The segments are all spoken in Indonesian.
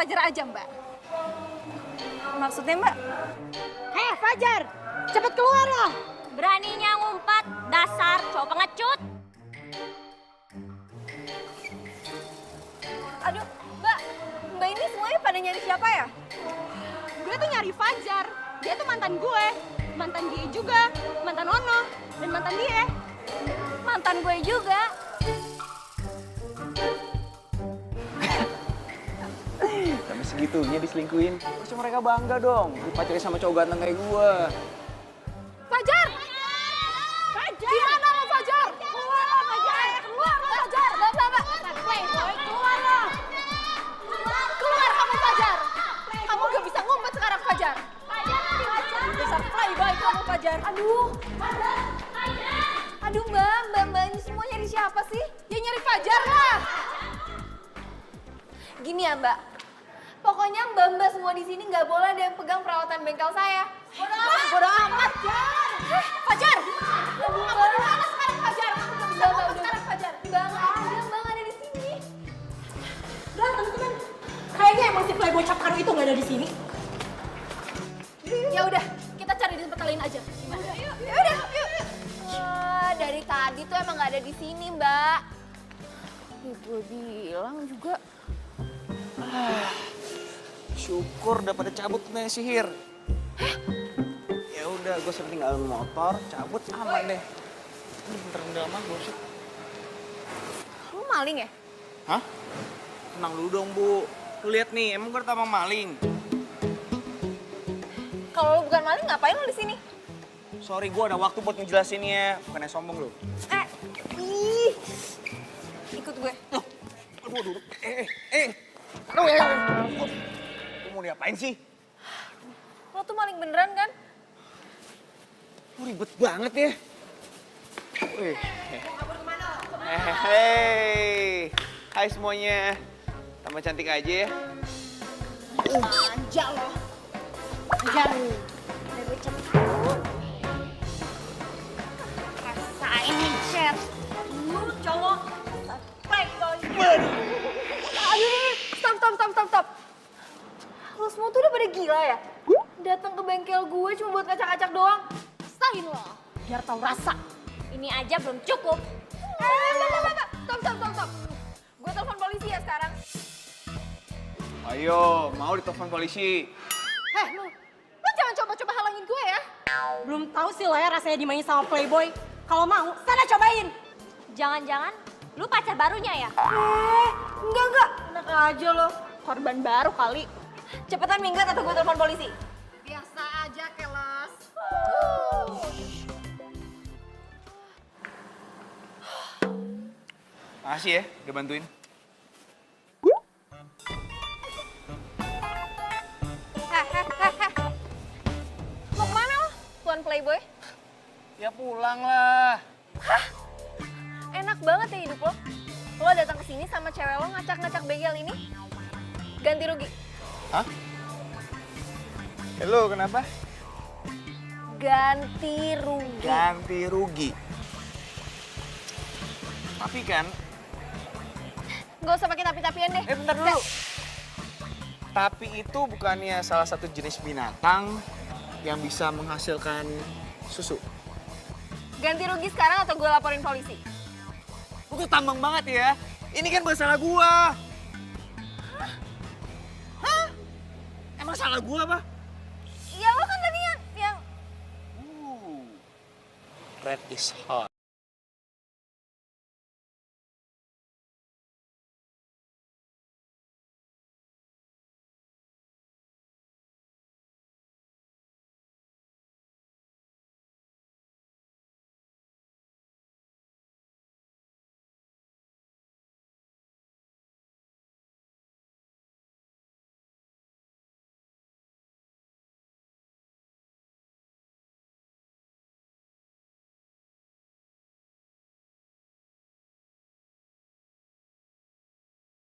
Fajar aja, Mbak. Maksudnya Mbak? Fajar, cepet keluar loh. Beraninya ngumpet, dasar cowok pengecut. Aduh, Mbak ini semuanya pada nyari siapa ya? Gue tuh nyari Fajar. Dia tuh mantan gue. Mantan dia juga. Mantan Ono. Dan mantan dia. Mantan gue juga. Sampai segitunya diselingkuhin. Harusnya mereka bangga dong. Dipacarin sama cowok ganteng kayak gue. Fajar! Fajar! Gimana lo Fajar? Keluar lo Fajar! Keluar lo Fajar! Mbak. Playboy, keluar lo! Keluar kamu Fajar! Kamu gak bisa ngumpet sekarang Fajar! Bisa playboy kamu Fajar! Aduh Mbak ini semua nyari siapa sih? Ya nyari Fajar lah! Gini ya Mbak, pokoknya Mbak semua di sini nggak boleh ada yang pegang perawatan bengkel saya. Bodo amat! Fajar! Kamu di mana sekarang Fajar? Kamu gak bisa ngumpet sekarang Fajar! Mbak nggak ada di sini. Udah temen-temen, kayaknya emang si playboy cap karu itu nggak ada di sini. Ya udah, kita cari di tempat lain aja. Gimana? Yuk. Dari tadi tuh emang nggak ada di sini Mbak. Gue bilang juga. Syukur udah pada cabut punya sihir. Ya udah, gue sering tinggalin motor, cabut aman deh. Ini bentar dalam mah gosip. Lu maling ya? Hah? Tenang dulu dong, Bu. Lu lihat nih, emang gue tamang maling. Kalau lu bukan maling ngapain lu di sini? Sorry, gue ada waktu buat ngejelasinnya. Bukannya sombong lu. Ikut gue. Aduh, duduk. Aduh, lu mau diapain sih? Lo tuh maling beneran kan? Lu ribet banget ya. Hei, hai semuanya. Tambah cantik aja ya. Manja loh. Fajar. Gue cepet. Rasain nih, Cher. Lu cowok playboy. Aduh, stop. Lu semua tuh udah pada gila ya? Datang ke bengkel gue cuma buat ngacak-ngacak doang. Stahin lo, biar tahu rasa. Ini aja belum cukup. Stop. Gue telepon polisi ya sekarang. Ayo, mau ditelepon polisi. Lu jangan coba-coba halangin gue ya. Belum tahu sih lo ya rasanya dimainin sama playboy. Kalau mau, sana cobain. Jangan-jangan lu pacar barunya ya? Enggak. Enak aja lo. Korban baru kali. Cepetan minggat atau gue telepon polisi. Biasa aja, keles. Makasih ya, udah bantuin. Mau kemana lo, Tuan Playboy? Ya pulang lah. Enak banget ya hidup lo. Lo datang ke sini sama cewek lo ngacak-ngacak bengkel ini. Ganti rugi. Hah? Halo, kenapa? Ganti rugi. Ganti rugi. Tapi kan, Gak usah pakai tapi-tapian deh. bentar dulu. Tapi itu bukannya salah satu jenis binatang yang bisa menghasilkan susu. Ganti rugi sekarang atau gue laporin polisi? Lu tuh tambang banget ya. Ini kan masalah gua. Hah? Emang salah gua apa? Ya lo kan tadi yang... Red is hot.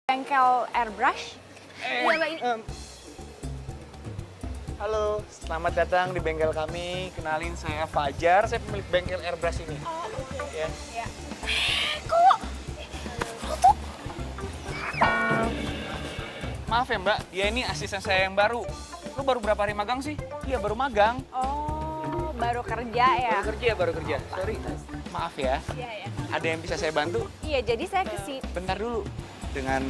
Bengkel airbrush? Iya, Mbak, ini. Halo, selamat datang di bengkel kami. Kenalin, saya Fajar, saya pemilik bengkel airbrush ini. Oh, oke. Ya. Ya. Kok lo tuh... Maaf ya Mbak, dia ini asisten saya yang baru. Lu baru berapa hari magang sih? Iya, baru magang. Oh, baru kerja ya? Baru kerja. Sorry. Maaf ya. Iya, ya. Ada yang bisa saya bantu? Iya, jadi saya kesini. Bentar dulu. Dengan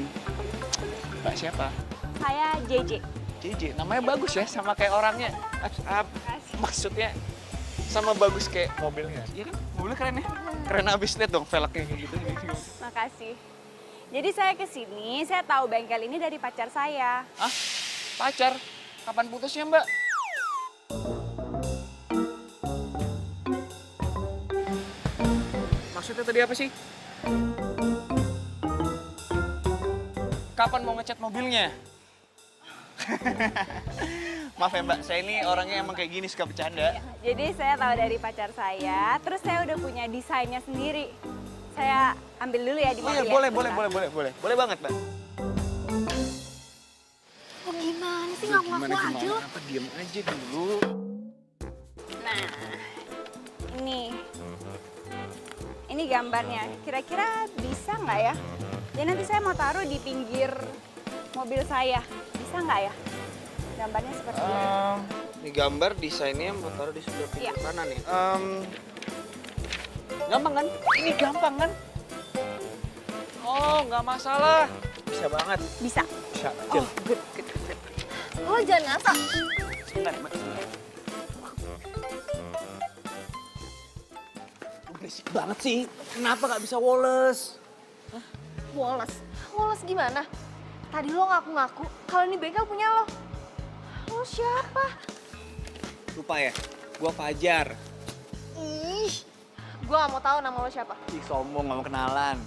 Mbak siapa? Saya JJ. JJ, namanya bagus ya, sama kayak orangnya. Maksudnya sama bagus kayak mobilnya. Iya kan? Mobilnya keren ya? Keren abis, liat dong velgnya kayak gitu. Makasih. Jadi saya kesini, saya tahu bengkel ini dari pacar saya. Hah? Pacar? Kapan putusnya Mbak? Maksudnya tadi apa sih? Kapan mau ngecat mobilnya? Maaf ya Mbak, saya ini orangnya emang kayak gini, suka bercanda. Jadi saya tahu dari pacar saya, terus saya udah punya desainnya sendiri. Saya ambil dulu ya di Oh mobil iya, ya. boleh. Boleh banget Mbak. Oh gimana sih ngaku-ngaku aja lo? Apa diem aja dulu. Nah, ini gambarnya. Kira-kira bisa nggak ya? Ya nanti saya mau taruh di pinggir mobil saya. Bisa nggak ya? Gambarnya seperti ini. Ini gambar desainnya mau taruh di sebelah Iya. kanan ya. Gampang kan? Ini gampang kan? Oh, nggak masalah. Bisa banget. Bisa. Bisa. Oh, good. Lo jangan ngasal. Sebentar, Mbak. Sebentar. Berisik banget sih. Kenapa nggak bisa Wallace? Woles. Woles gimana? Tadi lo ngaku-ngaku kalau ini bengkel punya lo. Lo siapa? Lupa ya? Gua Fajar. Ih, gue gak mau tahu nama lo siapa. Ih, sombong, nggak mau kenalan.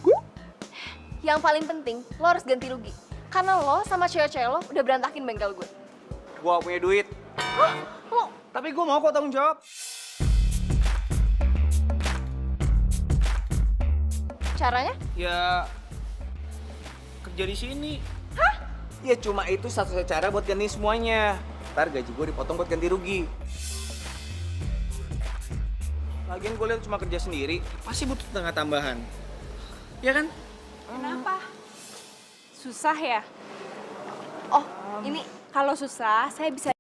Yang paling penting, lo harus ganti rugi. Karena lo sama cewek-cewek lo udah berantakin bengkel gue. Gua punya duit. Hah? Lo? Tapi gua mau kok tanggung jawab. Caranya? Ya kerja di sini. Hah? Ya cuma itu satu-satunya cara buat ganti semuanya. Ntar gaji gue dipotong buat ganti rugi. Lagian gue lihat cuma kerja sendiri, pasti butuh tenaga tambahan. Ya kan? Kenapa? Susah ya? Oh, ini Kalau susah, saya bisa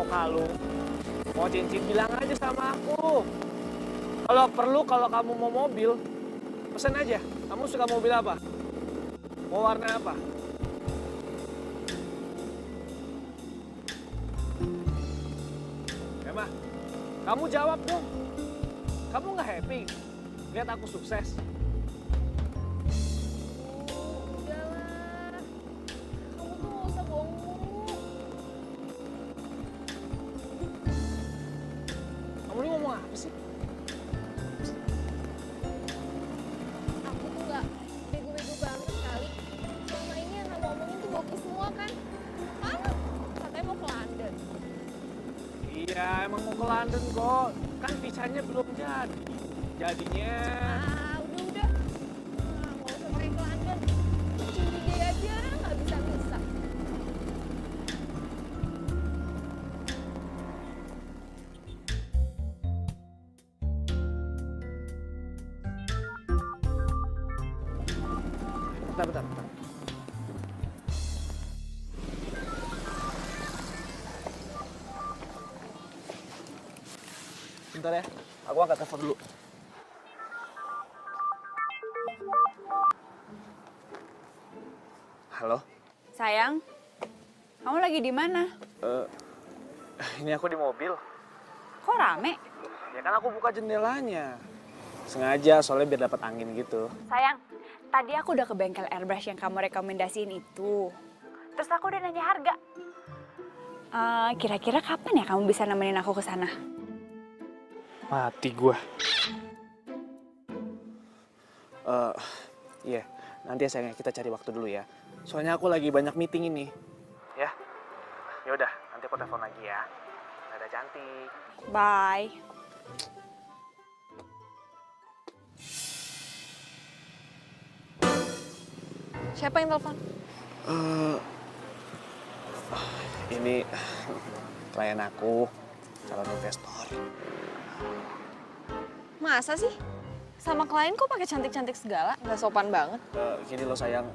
mau kalung, mau cincin, bilang aja sama aku. Kalau perlu, kalau kamu mau mobil, pesen aja. Kamu suka mobil apa? Mau warna apa? Emma, kamu jawab dong. Kamu nggak happy lihat aku sukses? Udahlah. Kamu tuh gak usah bohong mulu. Kamu ini ngomong apa sih? Aku tuh gak bego-bego banget kali. Selama ini yang kamu omongin tuh bohong semua kan? Mana? Katanya mau ke London. Iya, emang mau ke London kok. Kan visanya belum jadi. Jadinya... Udah. Nggak usah pakai ke London. Cium dia aja nggak bisa. Bentar. Bentar ya, aku angkat telepon dulu. Halo? Sayang, kamu lagi di mana? Ini aku di mobil. Kok rame? Ya kan aku buka jendelanya. Sengaja, soalnya biar dapat angin gitu. Sayang, tadi aku udah ke bengkel airbrush yang kamu rekomendasiin itu. Terus aku udah nanya harga. Kira-kira kapan ya kamu bisa nemenin aku ke sana? Mati gua. Iya, nanti ya sayangnya kita cari waktu dulu ya. Soalnya aku lagi banyak meeting ini. Ya? Ya udah, nanti aku telepon lagi ya. Dadah cantik. Bye. Siapa yang telepon? Ini klien aku, calon investor. Masa sih? Sama klien kok pakai cantik-cantik segala? Nggak sopan banget. Gini loh sayang,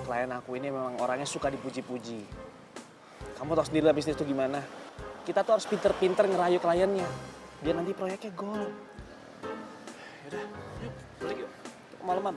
klien aku ini memang orangnya suka dipuji-puji. Kamu tahu sendiri lah bisnis itu gimana. Kita tuh harus pinter-pinter ngerayu kliennya, biar nanti proyeknya gol. Yaudah, yuk balik yuk, kemalaman.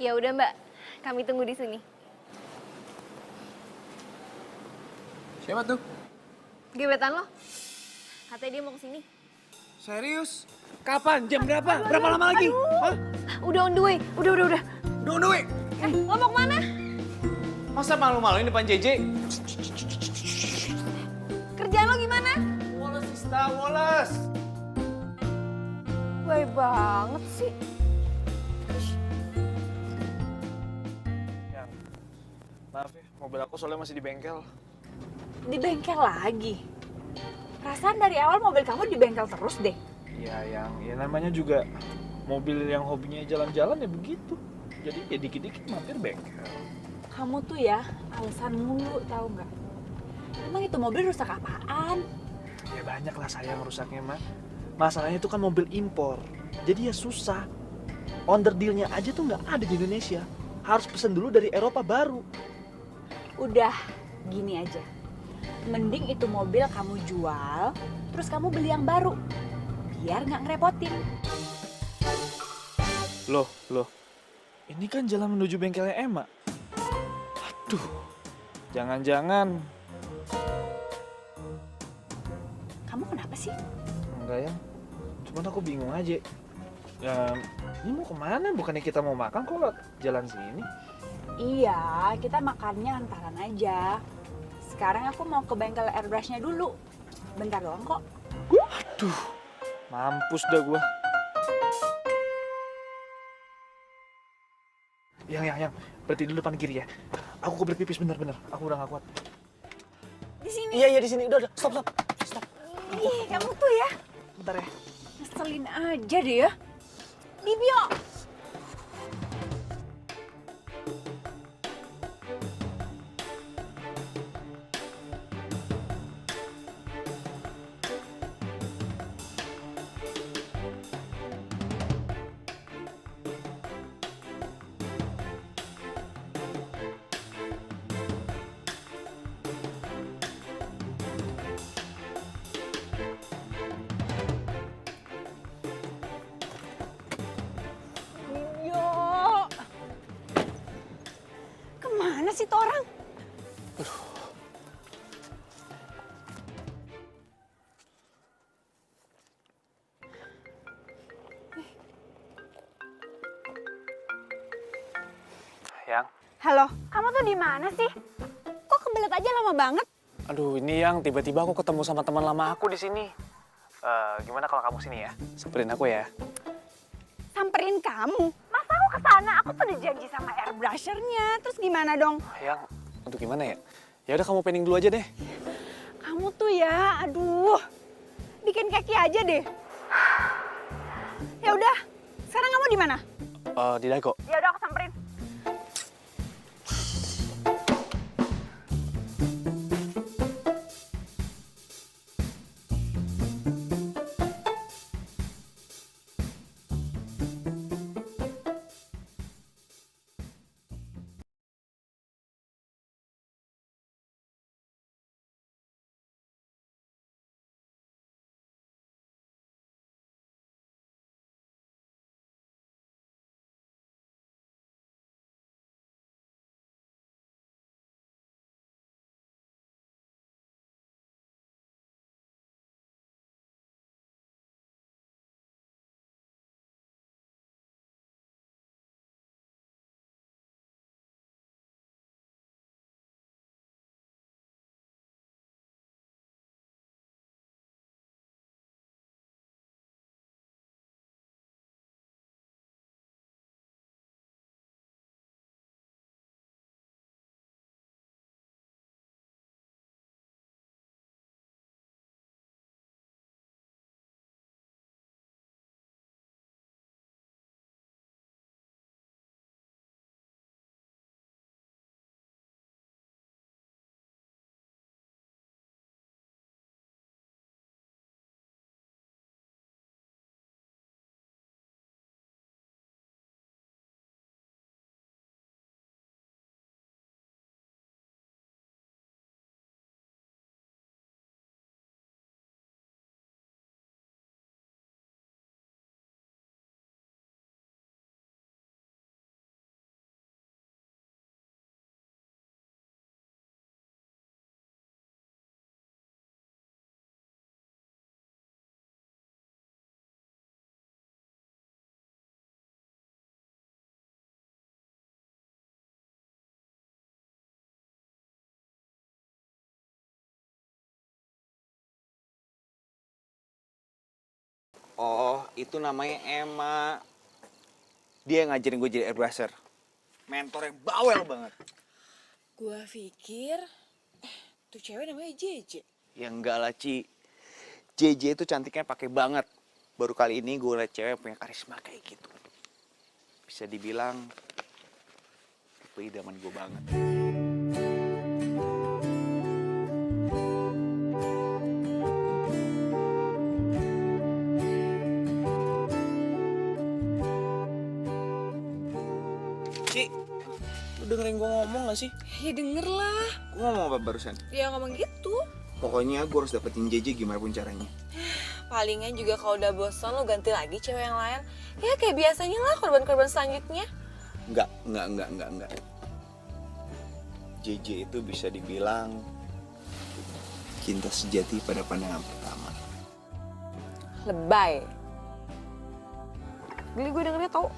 Ya udah Mbak, kami tunggu di sini. Siapa tuh? Gebetan lo? Katanya dia mau kesini. Serius? Kapan? Jam berapa? Berapa lama lagi? Hah? Udah on the way, udah. Duh, duh, Lo mau kemana? masa malu-maluin depan JJ? Kerjaan lo gimana? Woles, Sista, woles. Baik banget sih. Yang, maaf ya, mobil aku soalnya masih di bengkel. Di bengkel lagi. Perasaan dari awal mobil kamu di bengkel terus deh. Ya namanya juga mobil yang hobinya jalan-jalan ya begitu. Jadi ya dikit-dikit mampir bengkel. Kamu tuh ya alasan mulu, tahu nggak? Emang itu mobil rusak apaan? Ya banyak lah sayang rusaknya mah. Masalahnya itu kan mobil impor. Jadi ya susah. Onder dealnya aja tuh nggak ada di Indonesia. Harus pesen dulu dari Eropa baru. Udah, gini aja. Mending itu mobil kamu jual, terus kamu beli yang baru. Biar nggak ngerepotin. Loh. Ini kan jalan menuju bengkelnya Emma. Aduh, jangan-jangan. Kamu kenapa sih? Enggak ya, cuman aku bingung aja. Ya, ini mau kemana? Bukannya kita mau makan kok lewat jalan sini? Iya, kita makannya antaran aja. Sekarang aku mau ke bengkel airbrushnya dulu. Bentar doang kok. Aduh, mampus dah gua. Yang, berhenti dulu depan kiri ya. Aku kebelet pipis bener-bener. Aku udah gak kuat. Di sini. Iya di sini. Udah, stop. Ih, kamu tuh ya. Bentar ya. Ngeselin aja deh ya. Bibio. Bibio. Kemana sih tuh orang? Yang. Halo, kamu tuh di mana sih? Kok kebelet aja lama banget? Aduh, ini yang tiba-tiba aku ketemu sama teman lama aku di sini. Gimana kalau kamu sini ya? Samperin aku ya. Samperin kamu? Masa aku kesana? Aku tuh udah janji sama airbrushernya. Terus gimana dong? Yang, untuk gimana ya? Ya udah kamu pending dulu aja deh. Kamu tuh ya, aduh, bikin keki aja deh. Ya udah, sekarang kamu di mana? Di Dago. Ya udah, aku samperin. Oh, itu namanya Emma. Dia yang ngajarin gue jadi airbrusher. Mentor yang bawel banget. Gua pikir, tuh cewek namanya JJ. Ya enggak lah, Ci. JJ itu cantiknya pakai banget. Baru kali ini gue liat cewek yang punya karisma kayak gitu. Bisa dibilang tipe idaman gue banget. Ci, lu dengerin gue ngomong gak sih? Ya denger lah. Gue ngomong apa barusan? Ya ngomong gitu. Pokoknya gue harus dapetin JJ gimana pun caranya. Palingan juga kalau udah bosan lo ganti lagi cewek yang lain. Ya kayak biasanya lah korban-korban selanjutnya. Enggak. JJ itu bisa dibilang cinta sejati pada pandangan pertama. Lebay. Geli gue dengernya tau.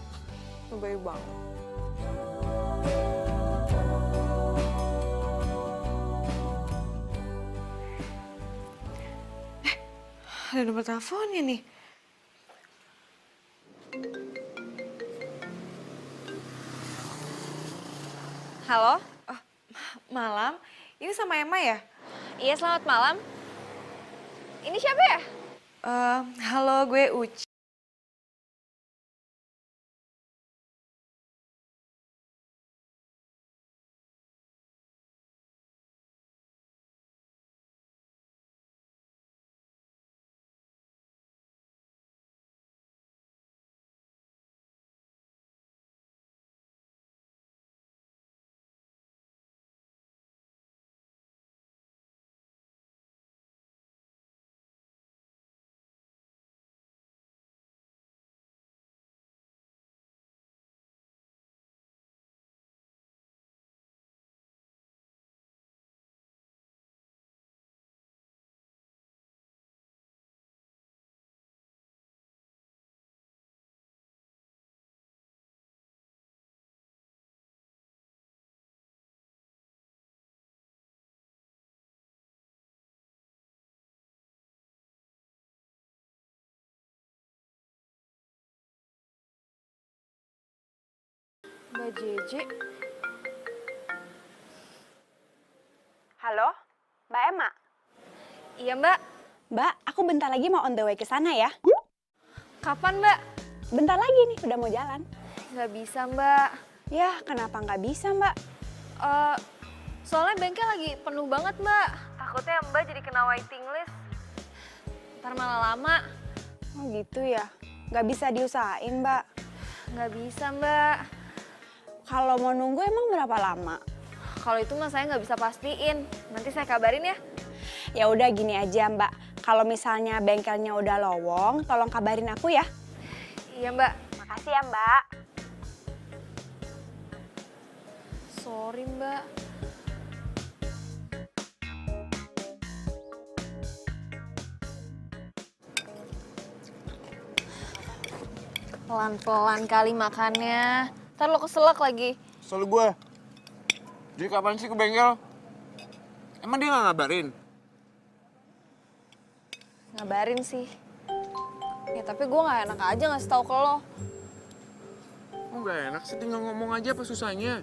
Lebay banget. Ada nomor teleponnya nih. Halo? Oh, malam. Ini sama Emma ya? Iya, selamat malam. Ini siapa ya? Halo, gue Uci. Mbak JJ. Halo, Mbak Emma. Iya, Mbak. Mbak, aku bentar lagi mau on the way ke sana ya. Kapan, Mbak? Bentar lagi nih, udah mau jalan. Nggak bisa, Mbak. Ya, kenapa nggak bisa, Mbak? Soalnya bengkel lagi penuh banget, Mbak. Takutnya Mbak jadi kena waiting list. Ntar malah lama. Oh gitu ya, nggak bisa diusahain, Mbak. Nggak bisa, Mbak. Kalau mau nunggu emang berapa lama? Kalau itu mah saya nggak bisa pastiin. Nanti saya kabarin ya. Ya udah gini aja, Mbak. Kalau misalnya bengkelnya udah lowong, tolong kabarin aku ya. Iya, Mbak. Makasih ya, Mbak. Sorry, Mbak. Pelan-pelan kali makannya. Ntar lo keselak lagi. Soal gue. Jadi kapan sih ke bengkel? Emang dia nggak ngabarin? Ngabarin sih. Ya tapi gue nggak enak aja ngasih tahu ke lo. Oh nggak enak sih, tinggal ngomong aja apa susahnya?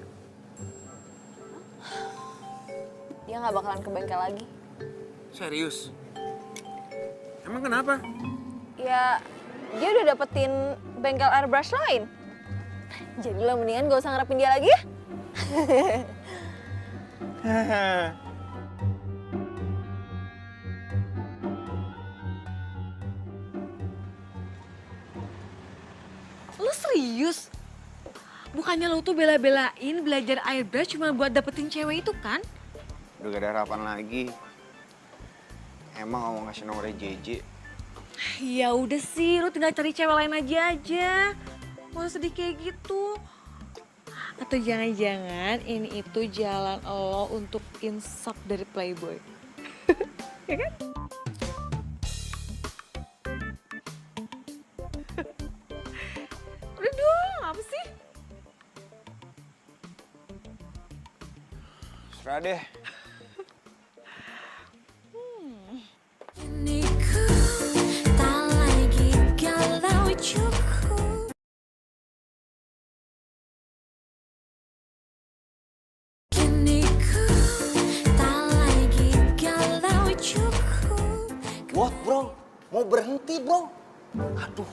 Dia nggak bakalan ke bengkel lagi. Serius? Emang kenapa? Ya dia udah dapetin bengkel airbrush lain. Jadi lo mendingan gak usah ngarepin dia lagi ya. Lu serius? Bukannya lu tuh bela-belain belajar airbrush cuma buat dapetin cewek itu kan? Udah gak ada harapan lagi. Emang gak mau ngasih nomornya JJ? Ya udah sih, lu tinggal cari cewek lain aja. Mau sedih kayak gitu. Atau jangan-jangan ini itu jalan lo untuk insap dari Playboy. Ya kan? Udah dong, apa sih? Serah deh. Ini ku tak lagi mau berhenti bro. Aduh.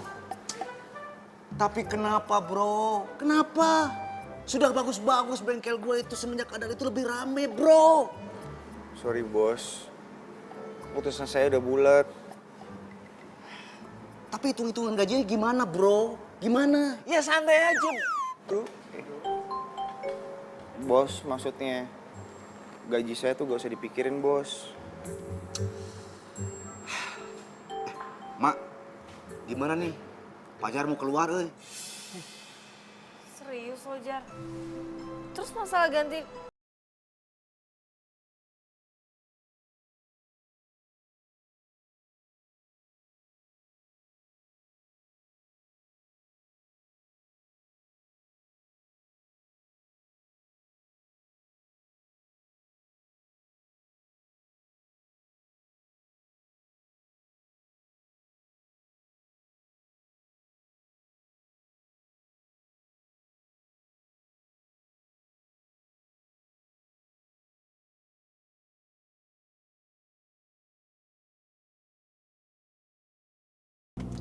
Tapi kenapa bro? Kenapa? Sudah bagus-bagus bengkel gue itu semenjak ada itu lebih rame bro. Sorry bos, keputusan saya udah bulat. Tapi hitung-hitungan gajinya gimana bro? Gimana? Ya santai aja. Tuh. Bos, maksudnya gaji saya tuh gak usah dipikirin bos. Mak, gimana nih? Pajar mau keluar euy. Serius lo, Jar? Terus masalah ganti...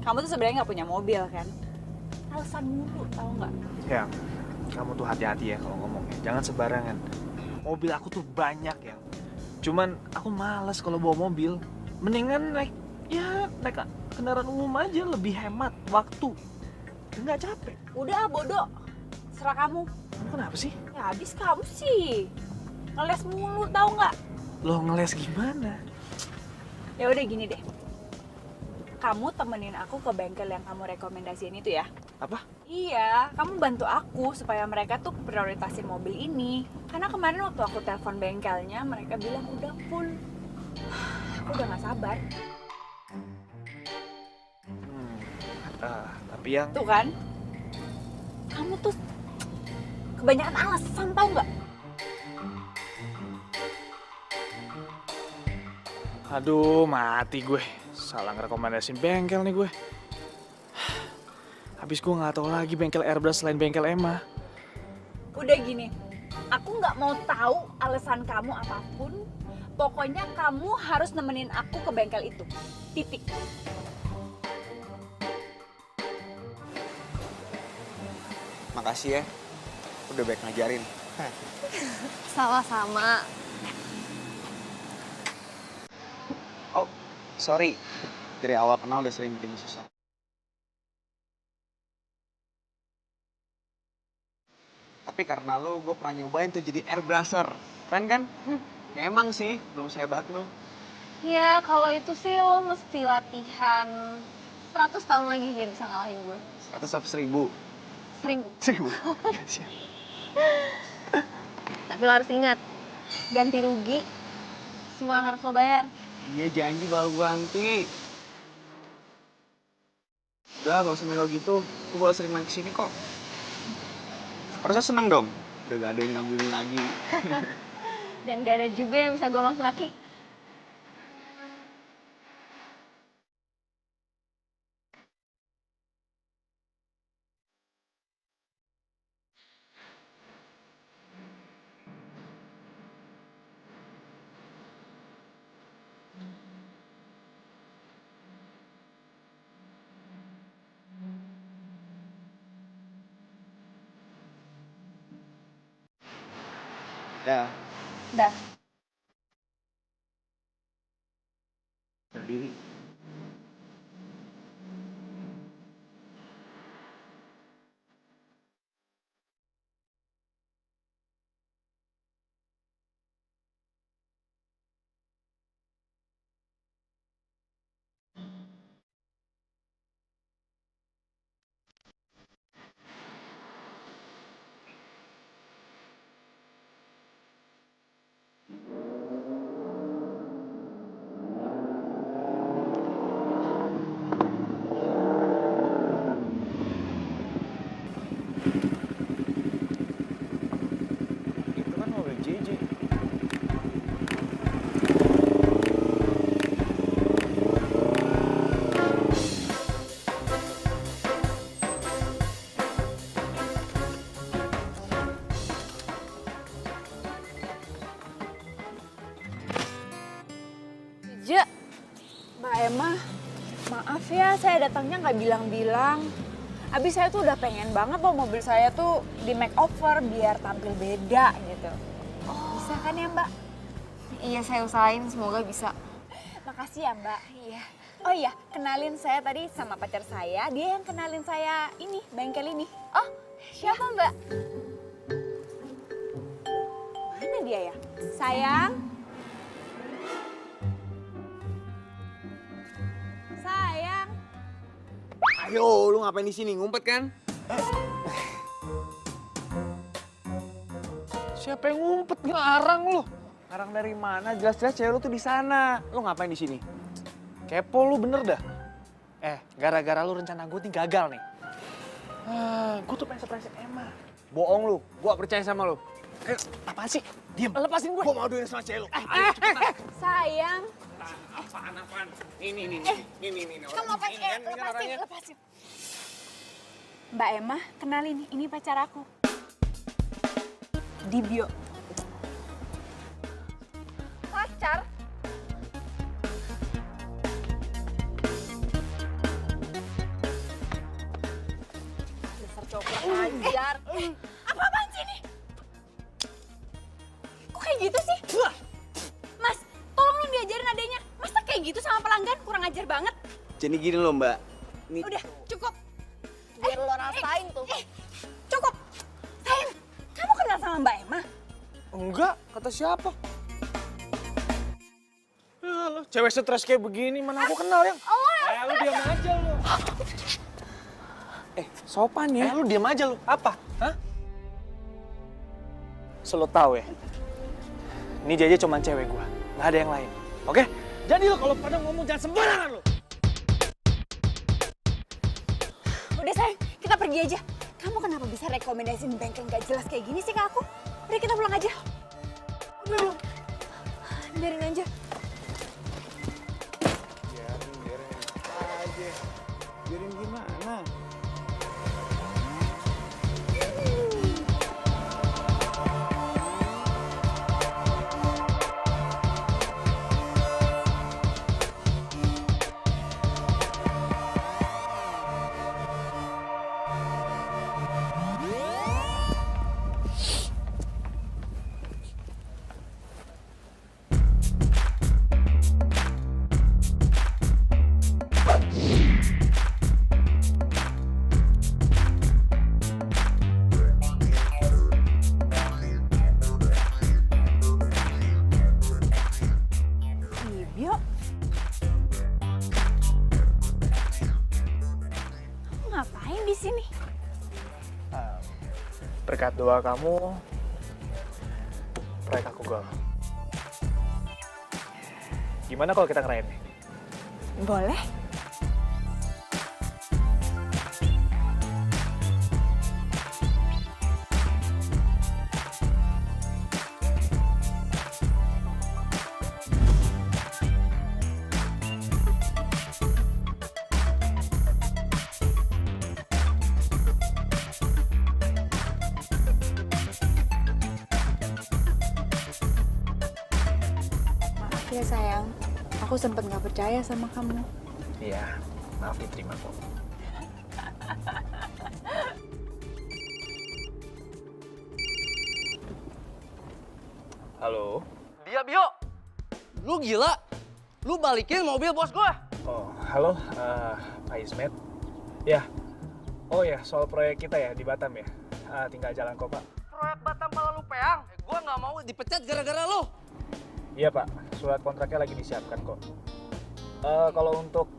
Kamu tuh sebenarnya nggak punya mobil kan? Alasan mulu, tau nggak? Ya, kamu tuh hati-hati ya kalau ngomongnya. Jangan sembarangan. Mobil aku tuh banyak ya. Cuman aku malas kalau bawa mobil. Mendingan naik kendaraan umum aja, lebih hemat waktu. Nggak capek. Udah bodoh, serah kamu. Kamu kenapa sih? Ya habis kamu sih. Ngeles mulu, tau nggak? Lo ngeles gimana? Ya udah gini deh. Kamu temenin aku ke bengkel yang kamu rekomendasiin itu ya. Apa? Iya, kamu bantu aku supaya mereka tuh prioritasin mobil ini. Karena kemarin waktu aku telepon bengkelnya, mereka bilang udah full. Aku udah gak sabar. Tapi yang... Tuh kan, kamu tuh kebanyakan alasan tau nggak? Aduh, mati gue. Salah ngerekomendasiin bengkel nih gue. Habis gue nggak tahu lagi bengkel airbrush selain bengkel Emma. Udah gini, aku nggak mau tahu alasan kamu apapun. Pokoknya kamu harus nemenin aku ke bengkel itu. Titik. Makasih ya, udah baik ngajarin. Sama-sama. Oh, sorry. Dari awal kenal udah sering bikin susah. Tapi karena lo, gue pernah nyobain tuh jadi airbrusher. Keren kan? Ya emang sih, belum sehebat lo. Ya, kalau itu sih lo mesti latihan 100 tahun lagi biar bisa ngalahin gue. 100 apa 1000? 1000. 1000? Tapi lo harus ingat, ganti rugi, semua harus lo bayar. Iya janji bakal gue ganti. Udah, gak usah melo gitu. Gue bakal sering main kesini kok. Harusnya seneng dong. Udah gak ada yang ngambilin lagi. Dan gak ada juga yang bisa gue masuk laki. Dah, Dah. berdiri. Maaf ya, saya datangnya nggak bilang-bilang. Abis saya tuh udah pengen banget loh mobil saya tuh di makeover biar tampil beda gitu. Bisa kan ya Mbak? Iya, saya usahain, semoga bisa. Makasih ya Mbak. Iya. Oh iya, kenalin saya tadi sama pacar saya. Dia yang kenalin saya ini, bengkel ini. Oh, siapa Mbak? Mana dia ya? Sayang. Sayang. Ayo, lu ngapain di sini? Ngumpet kan? Siapa yang ngumpet ngarang lu? Ngarang dari mana? Jelas-jelas cewek lu tuh di sana. Lu ngapain di sini? Kepo lu bener dah. Gara-gara lu rencana gue nih gagal nih. Gue tuh pengen surprise Emma. Bohong lu, gua percaya sama lu. Ayo, apaan sih? Diam, lepasin gue. Gua mau duit sama cewek lu. Sayang. Apaan? Ini. Kamu lepasin. Mbak Emma, kenalin, ini pacar aku. Dibio. Pacar? Dasar cowok ajar. Apa-apaan sih ini? Kok kayak gitu sih? Mas, tolong lu diajarin adanya. Masa kayak gitu sama pelanggan? Kurang ajar banget. Jadi gini loh, Mbak. Nih, Udah, cukup. Biar lo rasain tuh. Cukup. Sayang, kamu kenal sama Mbak Emma? Enggak, kata siapa? Lo cewek stres kayak begini, mana aku kenal yang. Lu diam aja lu. sopan ya. Lu diam aja lu. Apa? Hah? Selo tahu ya. Ini Jaja cuma cewek gua, nggak ada yang lain. Oke? Jadi lo kalau pada ngomong jangan sembarangan lo. Udah sayang, kita pergi aja. Kamu kenapa bisa rekomendasiin bengkel nggak jelas kayak gini sih ke aku? Udah kita pulang aja. Udah, biarin aja. Biarin gimana? Bibio. Kamu ngapain di sini? Berkat doa kamu, proyek aku gol. Gimana kalau kita ngerayain nih? Boleh. Maaf ya sayang, aku sempet nggak percaya sama kamu. Iya, maaf diterima kok. Halo? Dia Bio, lu gila? Lu balikin mobil bos gua? Oh, halo, Pak Ismet. Ya, oh ya, soal proyek kita ya di Batam ya. Tinggal jalan kok, Pak. Proyek Batam Palalu Peang. Gua nggak mau dipecat gara-gara lu. Iya, Pak. Surat kontraknya lagi disiapkan kok. Kalau untuk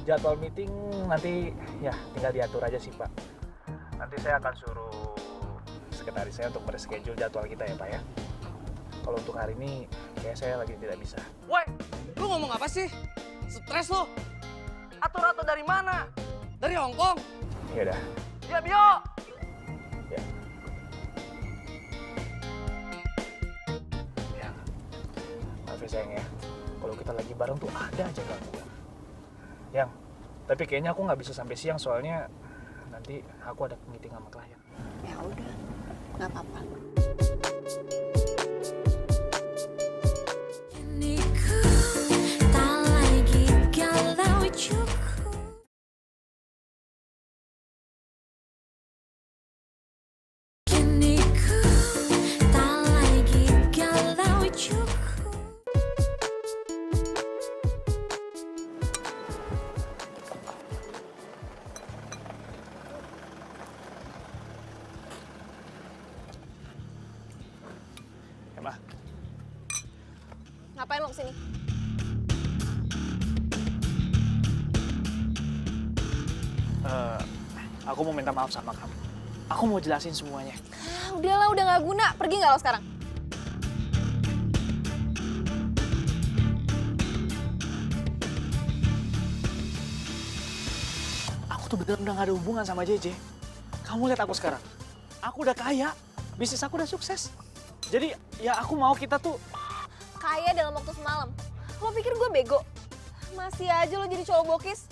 jadwal meeting nanti ya tinggal diatur aja sih, Pak. Nanti saya akan suruh sekretaris saya untuk mereschedule jadwal kita ya, Pak ya. Kalau untuk hari ini, kayak saya lagi tidak bisa. Woi, lu ngomong apa sih? Stres lu? Atur-atur dari mana? Dari Hong Kong? Ya udah. Dia Bio. Ya. Ya. Maaf ya sayang ya. Kalau kita lagi bareng tuh ada aja gangguan. Yang, tapi kayaknya aku nggak bisa sampai siang soalnya nanti aku ada meeting sama klien. Ya udah, nggak apa-apa. Ini ku tak lagi galau cukup. kesini? Aku mau minta maaf sama kamu. Aku mau jelasin semuanya. Udahlah, udah nggak guna. Pergi nggak lo sekarang? Aku tuh bener udah gak ada hubungan sama JJ. Kamu lihat aku sekarang. Aku udah kaya, bisnis aku udah sukses. Jadi ya aku mau kita tuh... Kaya dalam waktu semalam. Lo pikir gue bego? Masih aja lo jadi cowok bokis.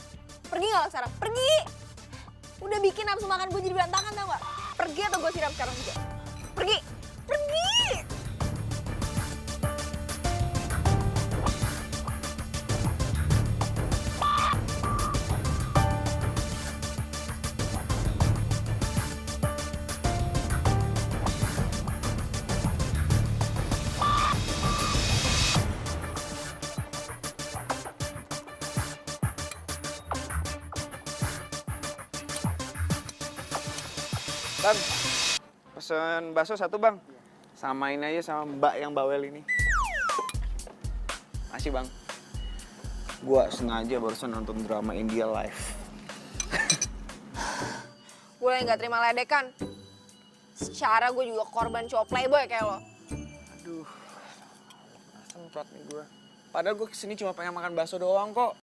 Pergi nggak lo sekarang? Pergi! Udah bikin nafsu makan gue jadi berantakan, tau gak? Pergi atau gue siram sekarang juga. Pergi! Pergi! Bang, pesen bakso satu bang. Samain aja sama mbak yang bawel ini. Makasih bang. Gua sengaja barusan nonton drama India live. Gue yang gak terima ledekan. Secara gue juga korban cowok playboy kayak lo. Aduh, semprot nih gue. Padahal gue kesini cuma pengen makan bakso doang kok.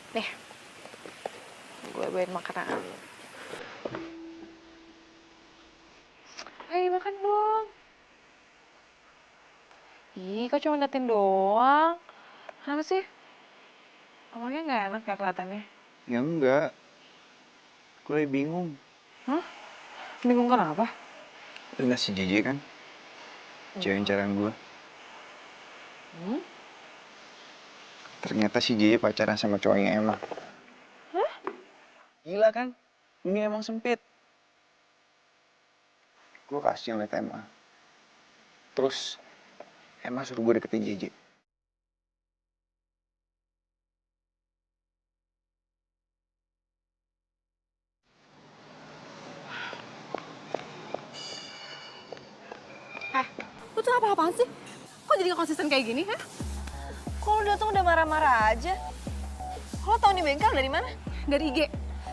Nih, gue bawain makanan. Ayo makan dong. Ih, kok cuma liatin doang? Kenapa sih? Omongnya nggak enak ya kelihatannya. Ya enggak. Gue bingung. Hah? Bingung kenapa? Enggak si JJ kan? Cewek incaran gue. Hmm? Ternyata si JJ pacaran sama cowoknya Emma. Hah? Gila kan? Ini emang sempit. Gue kasih ngeliat Emma. Terus Emma suruh gue deketin JJ. tuh apa-apaan sih? Kok jadi gak konsisten kayak gini, ha? Kok lu datang udah marah-marah aja? Lo tau nih bengkel dari mana? Dari IG.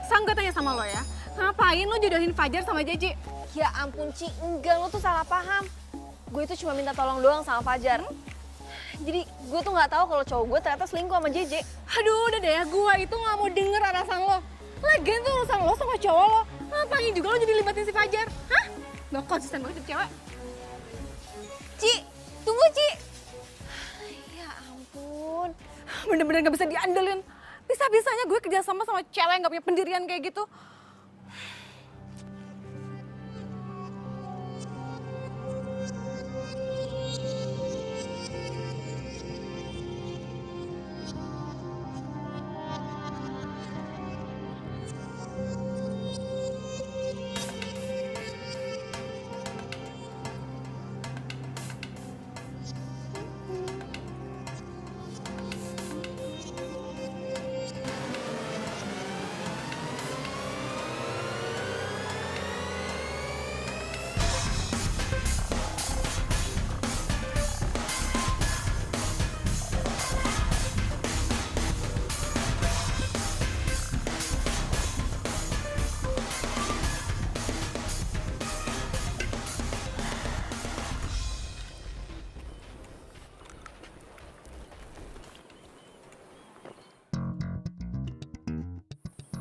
Sang, gue tanya sama lo ya, ngapain lo jodohin Fajar sama JJ? Ya ampun Ci, enggak, lo tuh salah paham. Gue itu cuma minta tolong doang sama Fajar. Jadi gue tuh nggak tahu kalau cowok gue ternyata selingkuh sama JJ. Aduh, udah deh ya, gue itu gak mau denger alasan lo. Lagian tuh urusan lo sama cowok lo. Ngapain juga lo jadi libatin si Fajar? Hah? Gak konsisten banget jadi cewek. Ci, tunggu Ci. Ya ampun. Bener-bener gak bisa diandelin. Bisa-bisanya gue kerjasama sama cewek yang gak punya pendirian kayak gitu.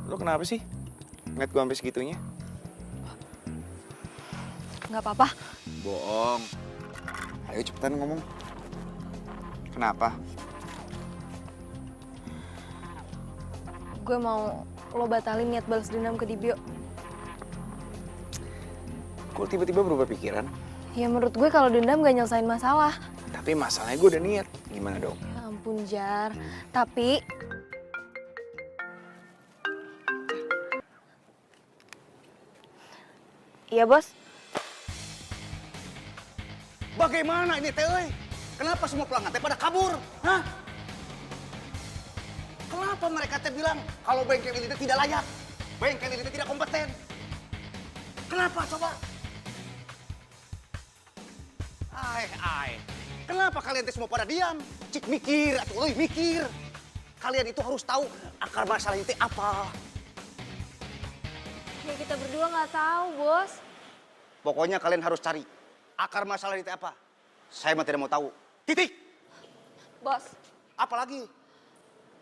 Lo kenapa sih? Ngeliat gue sampai segitunya? Nggak apa-apa. Bohong. Ayo cepetan ngomong. Kenapa? Gue mau lo batalin niat balas dendam ke Dibio. Kok tiba-tiba berubah pikiran? Ya menurut gue kalau dendam gak nyelesain masalah. Tapi masalahnya gue udah niat. Gimana dong? Ya ampun Jar. Tapi iya bos. Bagaimana ini teh? Kenapa semua pelanggan teh pada kabur? Hah? Kenapa mereka teh bilang kalau bengkel ini teh tidak layak? Bengkel ini teh tidak kompeten? Kenapa coba? Kenapa kalian teh semua pada diam? Cik mikir atau mikir. Kalian itu harus tahu akar masalah itu apa. Ya kita berdua nggak tahu bos. Pokoknya kalian harus cari akar masalah itu apa. Saya mah tidak mau tahu. Titik. Bos, Apalagi?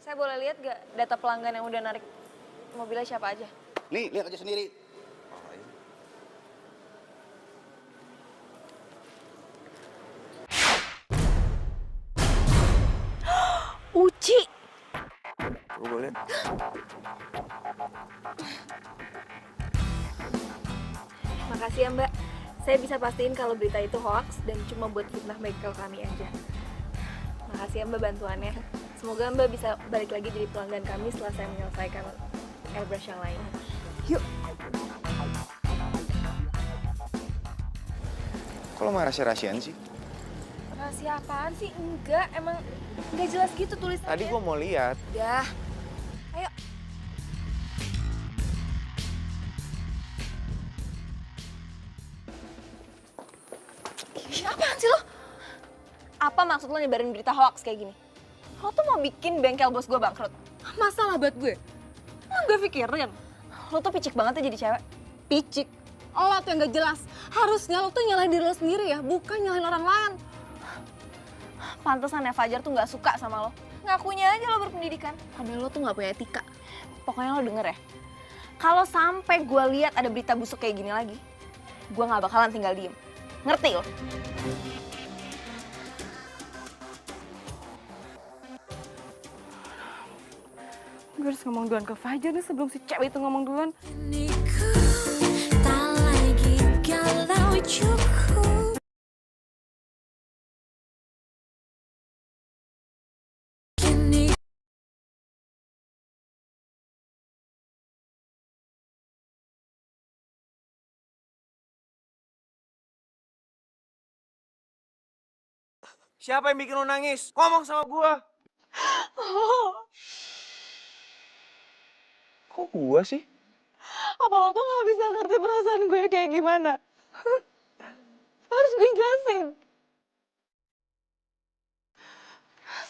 saya boleh lihat gak data pelanggan yang udah narik mobilnya siapa aja? Nih, lihat aja sendiri. Uci. Gue boleh liat. Makasih ya Mbak. Saya bisa pastiin kalau berita itu hoax dan cuma buat fitnah bengkel kami aja. Makasih ya Mbak bantuannya. Semoga Mbak bisa balik lagi jadi pelanggan kami setelah saya menyelesaikan airbrush yang lain. Yuk. Kok lo malah rahasia-rahasiaan sih? Rahasia apaan sih? Enggak, emang nggak jelas gitu tulisannya. Tadi gue mau lihat. Dah. Ayo. Apaan sih lo? Apa maksud lo nyebarin berita hoax kayak gini? Lo tuh mau bikin bengkel bos gue bangkrut. Masalah buat gue. Emang gue pikirin. Lo tuh picik banget ya jadi cewek. Picik. Lo tuh yang gak jelas. Harusnya lo tuh nyalahin diri lo sendiri ya, bukan nyalahin orang lain. Pantesan ya Fajar tuh gak suka sama lo. Ngakunya aja lo berpendidikan. Padahal lo tuh gak punya etika. Pokoknya lo denger ya. Kalau sampai gue lihat ada berita busuk kayak gini lagi, gue gak bakalan tinggal diem. Ngerti lo? Gue harus ngomong duluan ke Fajar nih sebelum si cewek itu ngomong duluan. Tak lagi galau cukup. Kini Siapa yang bikin lo nangis? Ngomong sama gua. Kok gue sih? Apa lo tuh gak bisa ngerti perasaan gue kayak gimana? Harus gue jelasin.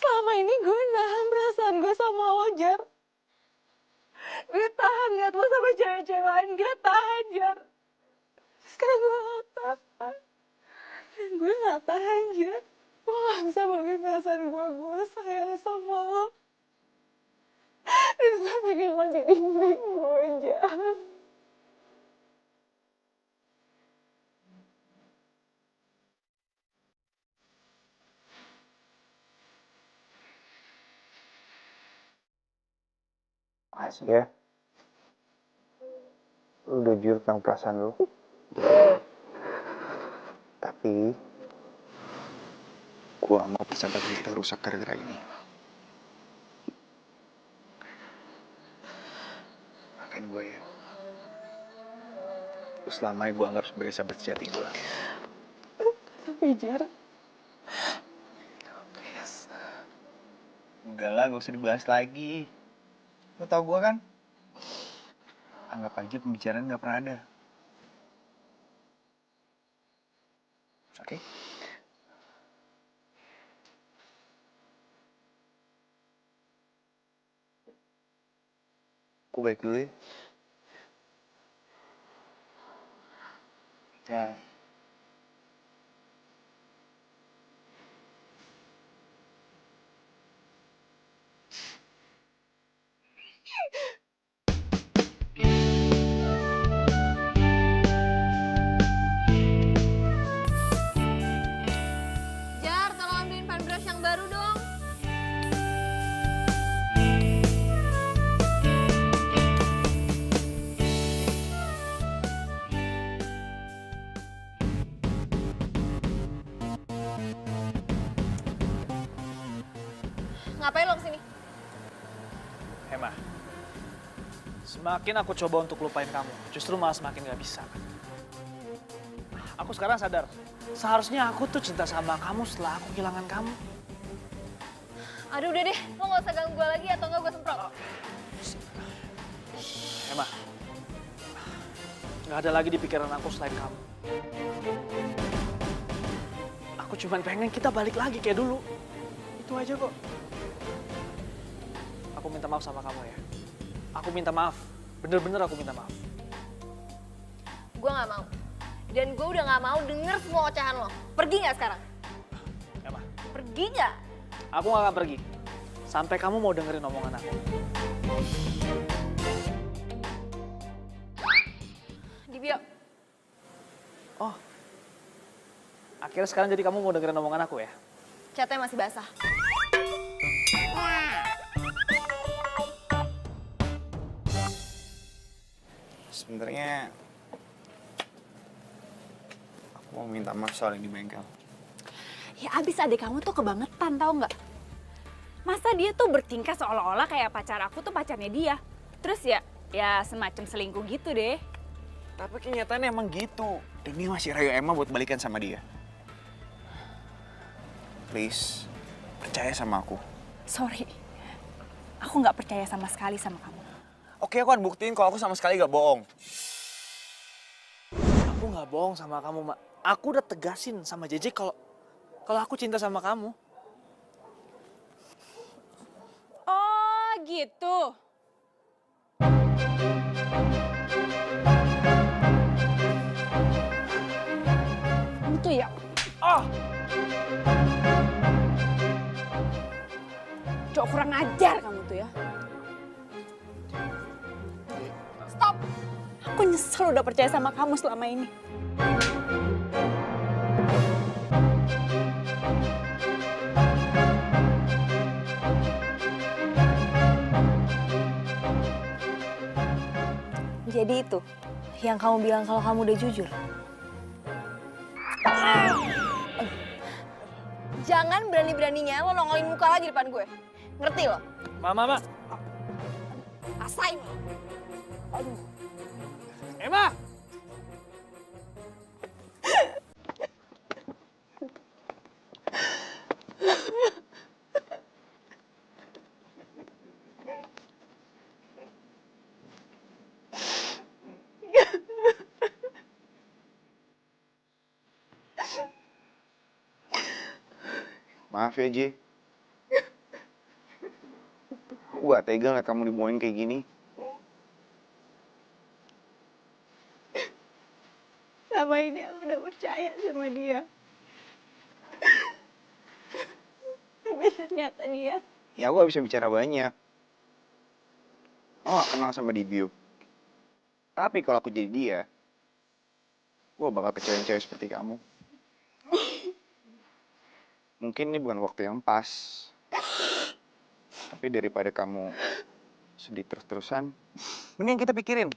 Selama ini gue nahan perasaan gue sama lo, Jar. Gue tahan liat lo sama cewek-cewek lain, gue tahan, Jar. Sekarang gue gak tahan. Dan gue gak tahan, Jar. Gue gak bisa bagi perasaan gue sayang sama lo. Dan gue pengen lo jadi baik gue, Jar. Makasih ya. Lu udah jujur tentang perasaan lu. Tapi gua gak mau persahabatan kita rusak gara-gara ini. Maafin gue ya. Lu selamanya gue anggap sebagai sahabat sejati gue. Tapi Jar, Enggak lah, gak usah dibahas lagi. Lu tau gue kan? Anggap aja pembicaraan gak pernah ada. Oke? Gue balik dulu ya. Ya. Jar, tolong ambilin fan brush yang baru dong. Ngapain lo kesini? Emma, semakin aku coba untuk lupain kamu, justru malah semakin gak bisa. Aku sekarang sadar, seharusnya aku tuh cinta sama kamu setelah aku kehilangan kamu. Aduh udah deh, lo gak usah ganggu gue lagi atau enggak gue semprot. Emma, gak ada lagi di pikiran aku selain kamu. Aku cuma pengen kita balik lagi kayak dulu. Itu aja kok. Aku minta maaf sama kamu ya. Aku minta maaf. Bener-bener aku minta maaf. Gue gak mau. Dan gue udah gak mau denger semua ocehan lo. Pergi gak sekarang? Emma, Pergi gak? aku gak akan pergi. Sampai kamu mau dengerin omongan aku. Dibio. Oh, akhirnya sekarang jadi kamu mau dengerin omongan aku ya? Catnya masih basah. Sebenarnya aku mau minta maaf soal yang di bengkel. Ya abis adik kamu tuh kebangetan tau nggak? Masa dia tuh bertingkah seolah-olah kayak pacar aku tuh pacarnya dia. Terus ya semacam selingkuh gitu deh. Tapi kenyataannya emang gitu. Dan dia masih rayu Emma buat balikan sama dia. Please, percaya sama aku. Sorry, aku nggak percaya sama sekali sama kamu. Oke, aku akan buktiin kalau aku sama sekali gak bohong. Aku nggak bohong sama kamu, Mak. Aku udah tegasin sama JJ kalau aku cinta sama kamu. Oh gitu. Kamu tuh ya. Cok kurang ajar kamu tuh ya. Stop. Aku nyesel udah percaya sama kamu selama ini. Jadi itu yang kamu bilang kalau kamu udah jujur. Jangan berani-beraninya lo nongolin muka lagi depan gue. Ngerti lo? Mama. Rasain. Aduh. Emma! Maaf ya, Ji. Aku gak tega ngeliat kamu dibohongin kayak gini. Selama ini aku udah percaya sama dia. Tapi ternyata dia Ya aku gak bisa bicara banyak. Oh, gak kenal sama Dibio. Tapi kalau aku jadi dia, gue bakal kecewain cewek seperti kamu. Mungkin ini bukan waktu yang pas. Tapi daripada kamu sedih terus-terusan, mending kita pikirin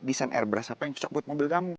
desain airbrush apa yang cocok buat mobil kamu.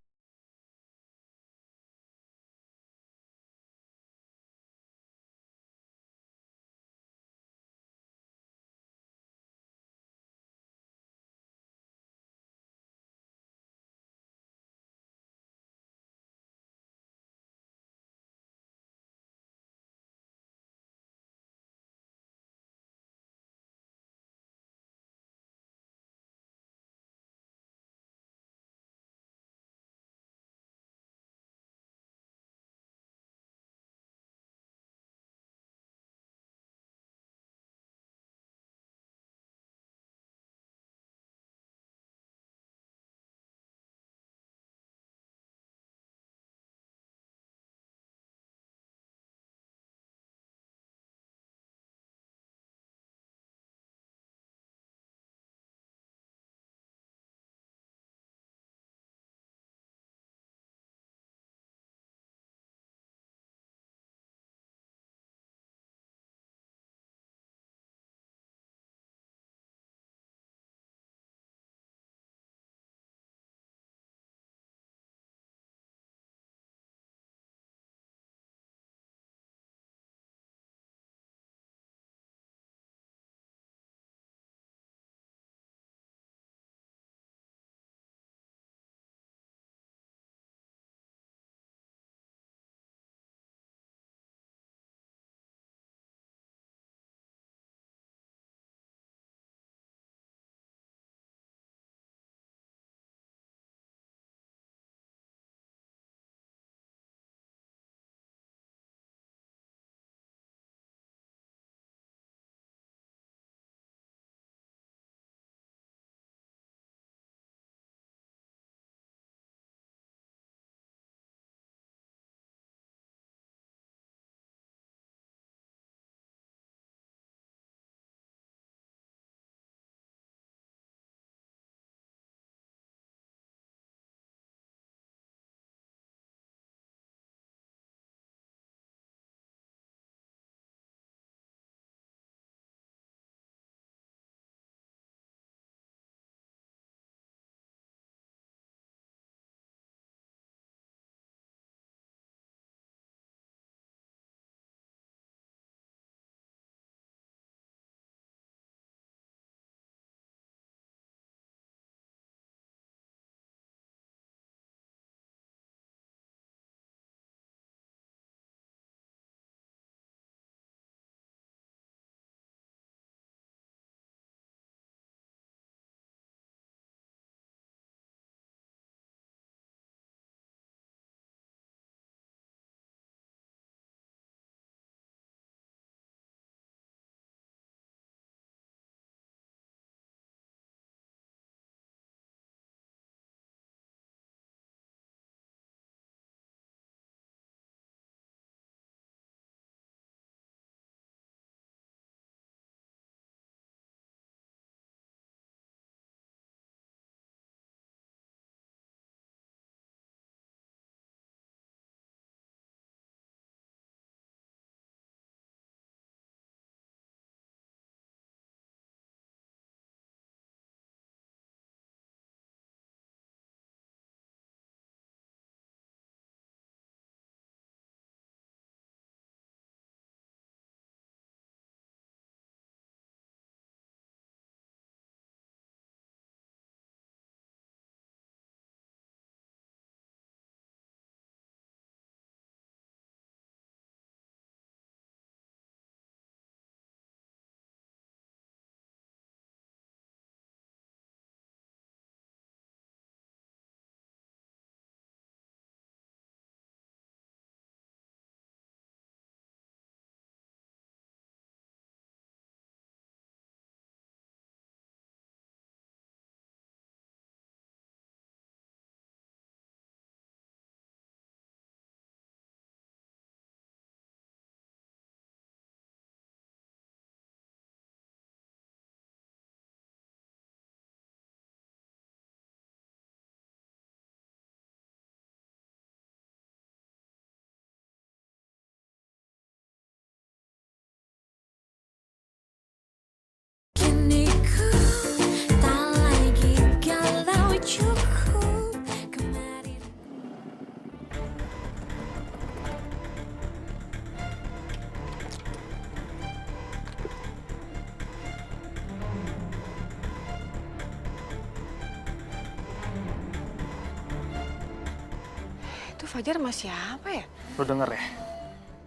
Tuh Fajar sama siapa ya? Lo denger ya?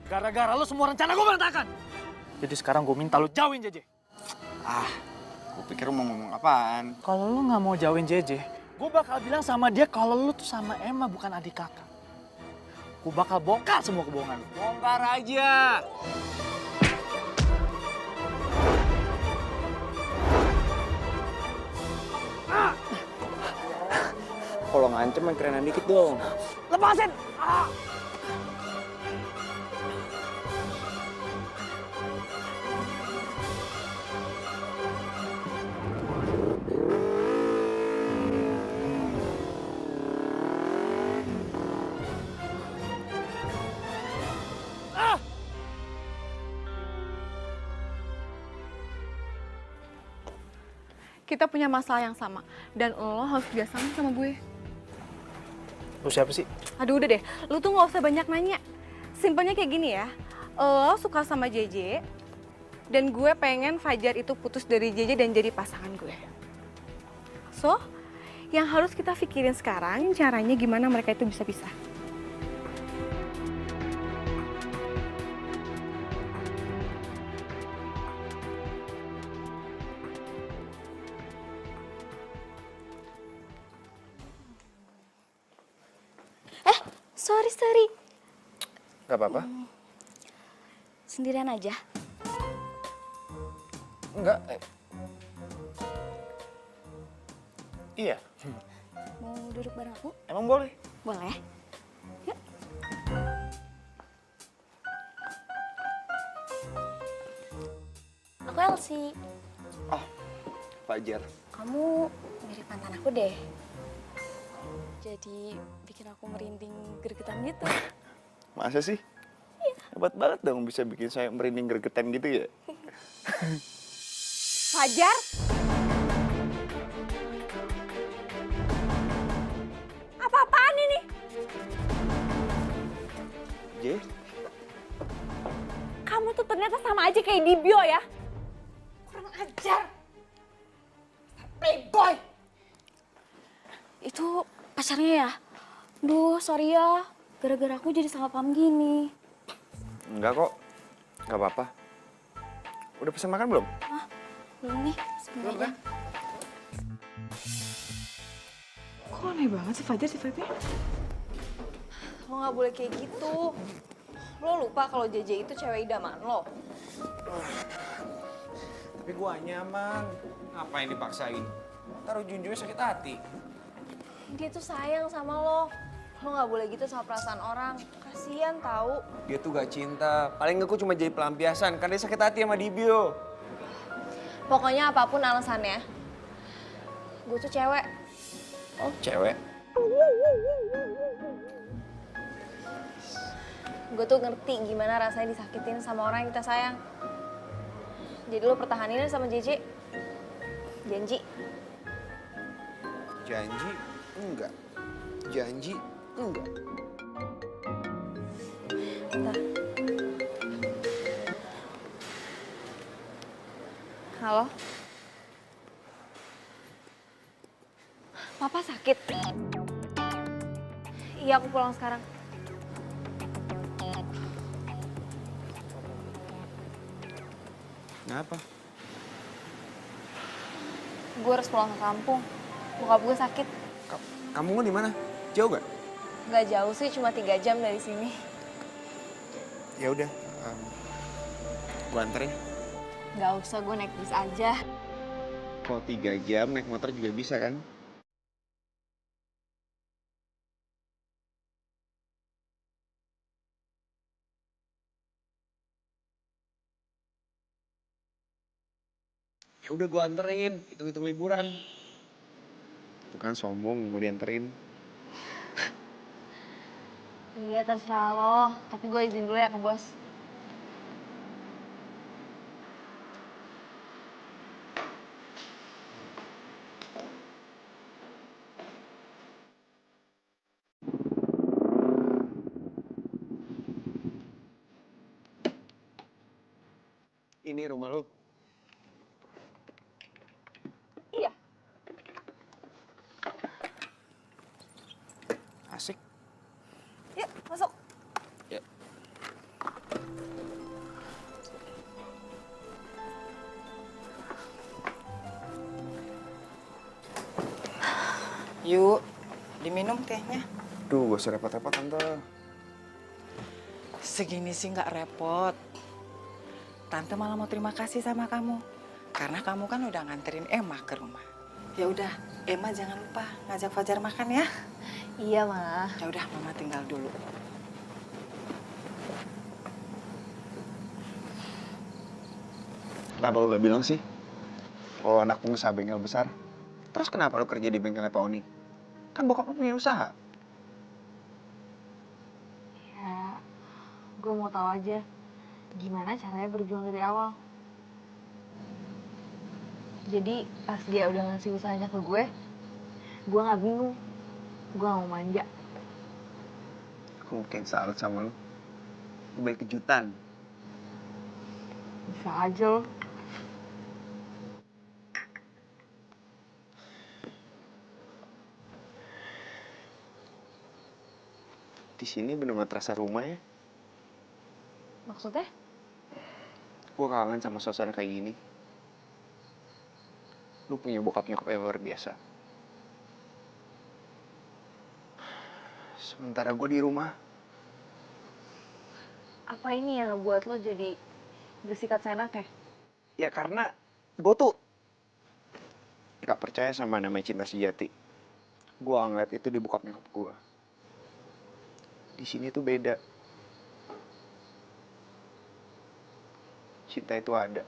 Gara-gara lo semua rencana gue berantakan. Jadi sekarang gue minta lo jauhin JJ. Ah, gue pikir lu mau ngomong apaan. Kalau lo nggak mau jauhin JJ, gue bakal bilang sama dia kalau lo tuh sama Emma bukan adik kakak. Gue bakal bongkar semua kebohongan lo. Bongkar aja. Kalau ngancem yang kerenan dikit dong. Lepasin! Kita punya masalah yang sama. Dan lo harus kerjasama sama gue. Lo siapa sih? Aduh udah deh, lo tuh gak usah banyak nanya. Simpelnya kayak gini ya, lo suka sama JJ, dan gue pengen Fajar itu putus dari JJ dan jadi pasangan gue. So, yang harus kita pikirin sekarang caranya gimana mereka itu bisa pisah. Sorry. Gak apa-apa. Sendirian aja. Enggak. Iya. Mau duduk bareng aku? Emang boleh? Boleh. Yuk. Aku Elsie. Oh, Fajar. Kamu mirip mantan aku deh. Jadi bikin aku merinding gregetan gitu. Masa sih? Hebat banget dong bisa bikin saya merinding gregetan gitu ya. Fajar? Apa-apaan ini? J? Kamu tuh ternyata sama aja kayak Dibio ya. Kurang ajar. Playboy. Itu pacarnya ya? Duh, sorry ya. Gara-gara aku jadi salah paham gini. Enggak kok. Gak apa-apa. Udah pesan makan belum? Belum nih, sebentar aja. Kok aneh banget sih Fajar sifatnya? Lo nggak boleh kayak gitu. Lo lupa kalau JJ itu cewek idaman lo. Tapi gua nyaman. Ngapain dipaksain? Taruh junjungnya sakit hati. Dia tuh sayang sama lo. Lo nggak boleh gitu sama perasaan orang. Kasian tahu. Dia tuh gak cinta. Paling aku cuma jadi pelampiasan. Kan dia sakit hati sama Dibio. Pokoknya apapun alasannya, gue tuh cewek. Oh, cewek? Gue tuh ngerti gimana rasanya disakitin sama orang yang kita sayang. Jadi lo pertahanin sama JJ. Janji. Janji? Enggak. Janji? Enggak. Bentar. Halo? Papa sakit? Iya, aku pulang sekarang. Kenapa? Gue harus pulang ke kampung. Bokap gue sakit. Kamu di mana? Jauh gak? Gak jauh sih, cuma 3 jam dari sini. Ya udah, gua anterin. Gak usah, gue naik bis aja. Kalau 3 jam naik motor juga bisa kan? Ya udah gua anterin, hitung-hitung liburan. Bukan sombong, mau dianterin. Iya, terserah lo. Tapi gue izin dulu ya ke bos. Ini rumah lu. Iya. Asik. Yuk, diminum tehnya. Duh, gak usah repot-repot tante. Segini sih nggak repot. Tante malah mau terima kasih sama kamu. Karena kamu kan udah nganterin Emma ke rumah. Ya udah, Emma jangan lupa ngajak Fajar makan ya. Iya, Ma. Ya udah, Mama tinggal dulu. Kenapa lo gak bilang sih? Kalau anak pengusaha bengkel besar. Terus kenapa lo kerja di bengkelnya Pak Oni? Kan bokap lo punya usaha. Ya, gue mau tahu aja gimana caranya berjuang dari awal. Jadi pas dia udah ngasih usahanya ke gue nggak bingung. Gue gak mau manja. Aku mungkin salut sama lo. Lo baik kejutan. Bisa aja lo. Di sini bener-bener terasa rumah ya. Maksudnya? Gue kangen sama suasana kayak gini. Lu punya bokap nyokap yang luar biasa. Sementara gue di rumah. Apa ini yang ngebuat lo jadi bersikap seenaknya? Ya karena gue tuh gak percaya sama namanya cinta sejati. Gue ngeliat itu di bokap nyokap gue. Di sini tuh beda. Cinta itu ada.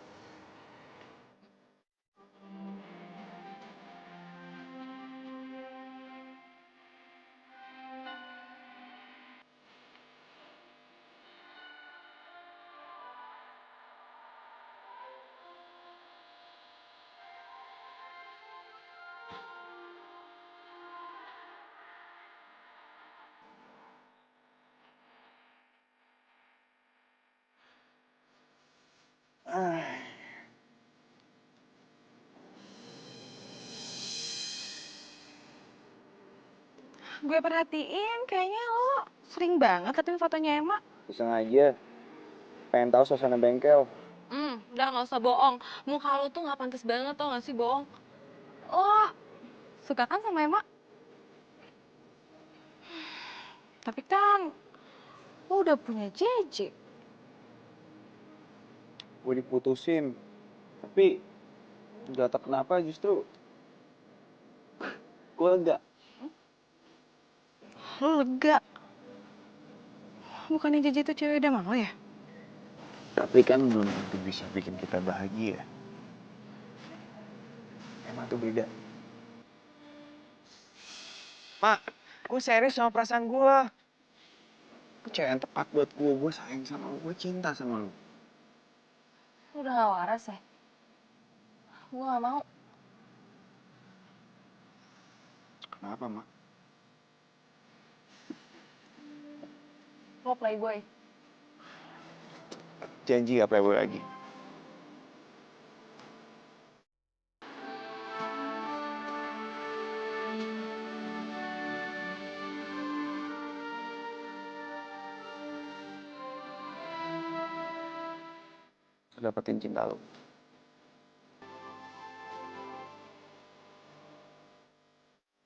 Gue perhatiin kayaknya lo sering banget liatin fotonya Emma. Iseng aja. Pengen tahu suasana bengkel. Udah nggak usah bohong. Muka lo tuh nggak pantas banget tau nggak sih bohong. Oh, suka kan sama Emma? Tapi kan lo udah punya JJ. Gue diputusin. Tapi gak tau kenapa justru gue lega. Lo lega. Bukannya JJ itu cewek udah mau ya? Tapi kan belum tentu bisa bikin kita bahagia. Emang tuh beda. Mak, gue serius sama perasaan gue. Lu cewek yang tepat buat gue sayang sama lu, gue cinta sama lu. Lo udah gak waras ya? Gue gak mau. Kenapa, Mak? Lo playboy. Janji gak playboy lagi. Dapetin cinta lu.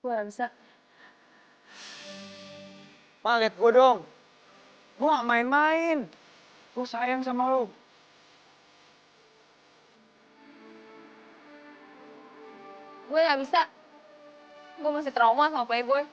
Gue gak bisa. Ma, liat gue dong. Gue gak main-main. Gue sayang sama lu. Gue gak bisa. Gue masih trauma sama playboy.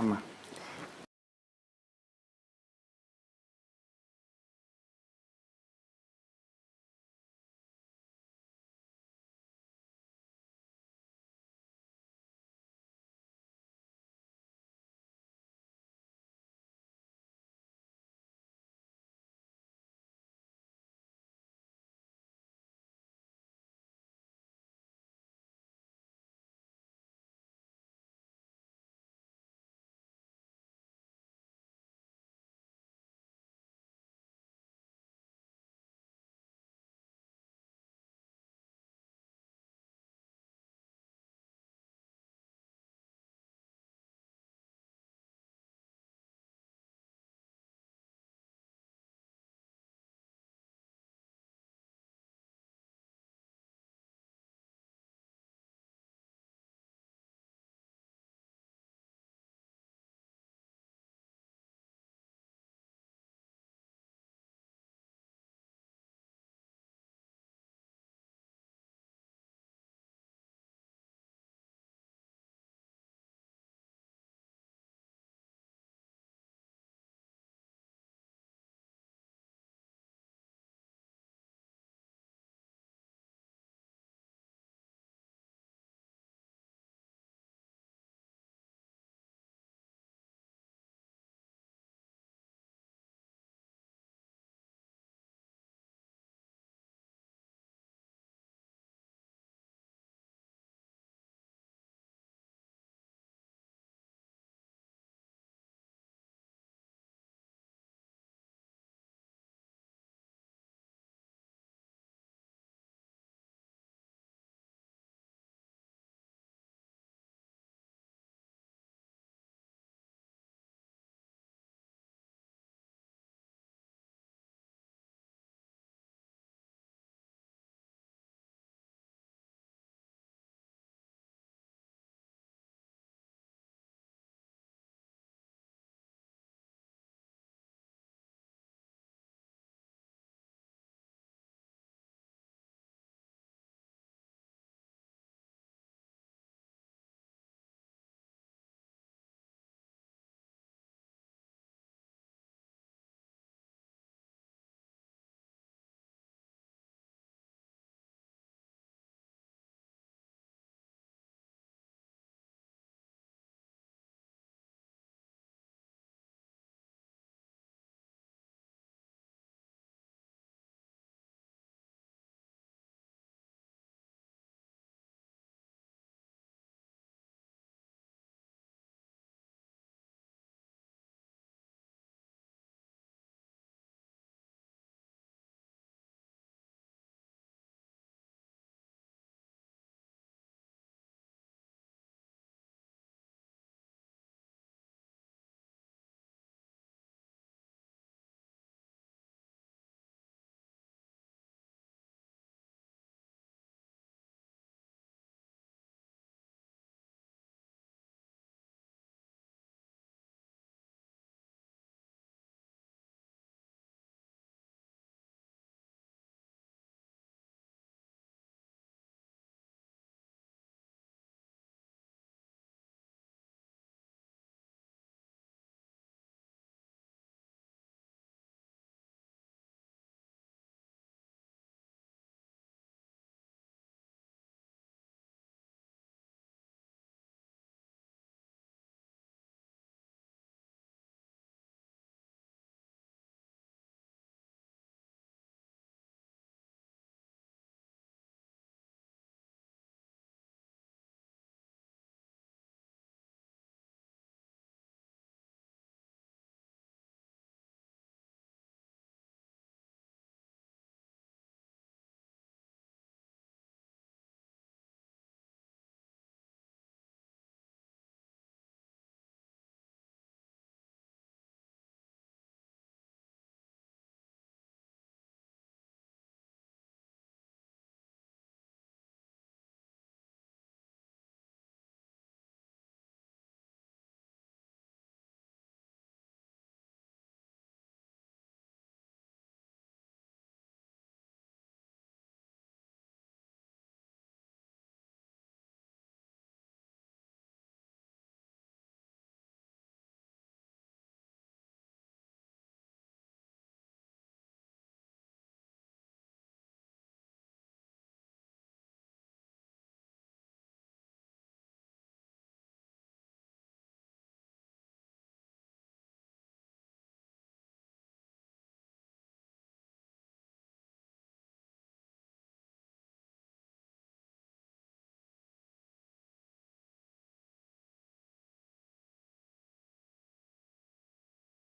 Emma.